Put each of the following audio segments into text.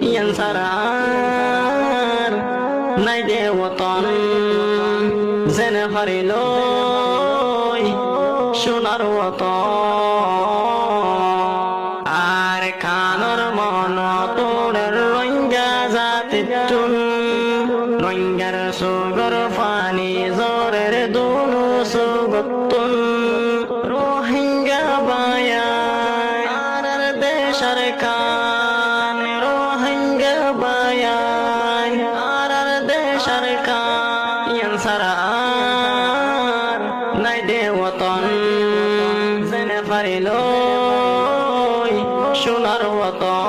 ইয়ানসারার নাই দে ওতন জেনে হারিল সোনার ওতন আর খানর মন তোড়ের রোহিঙ্গা জাতি চুন রোহিঙ্গার সুগর ফানি জোরের দুনু সুগতুন রোহিঙ্গা বায়া আর দেশের কান রোহিঙ্গা বায়া আর দেশের কান ইয়ানসারার নাই দে ওতন জেনে পারিল সোনার ওতন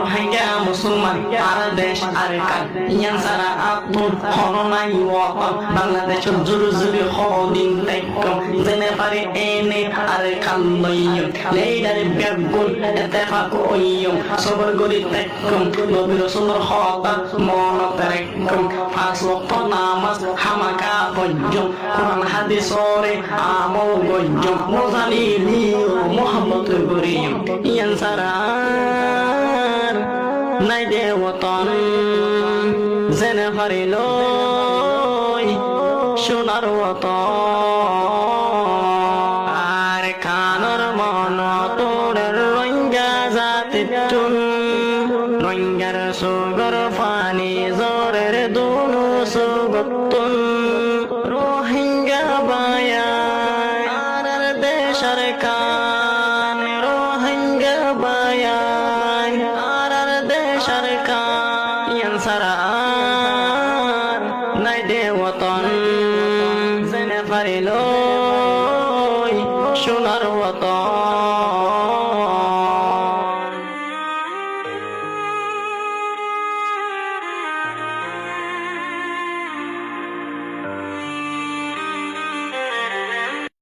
রোহিঙ্গা মুসলমান আর দেশ আর কান ইয়ানসারা আতুর হরনাই ওতন বাংলাদেশের জুরু জুরি হদিন তাইকম জেনে পারি এনে আর কাল্লইয়ম লেইডারে বেগুন এতেফাক ওইয়ম সবর গরি তাইকম নবী রাসূলের হতা মনত রাখকম পাঁচ ওয়াক্ত নামাজ হামাকা পয়জম কোরআন হাদিস ওরে আমল গয়জম মোজালিলি মোহাম্মদ গরিম ইয়ানসারার নাই দে ওতন জেনে পারিল সোনার ওতন আর খানর মন তোড়ের রোহিঙ্গা জাতি চুন রোহিঙ্গার সুগর ফানি জোরের দুনু সুগতুন রোহিঙ্গা বায়া আর দেশের কান রোহিঙ্গা বায়া আর দেশের কান ইয়ানসারা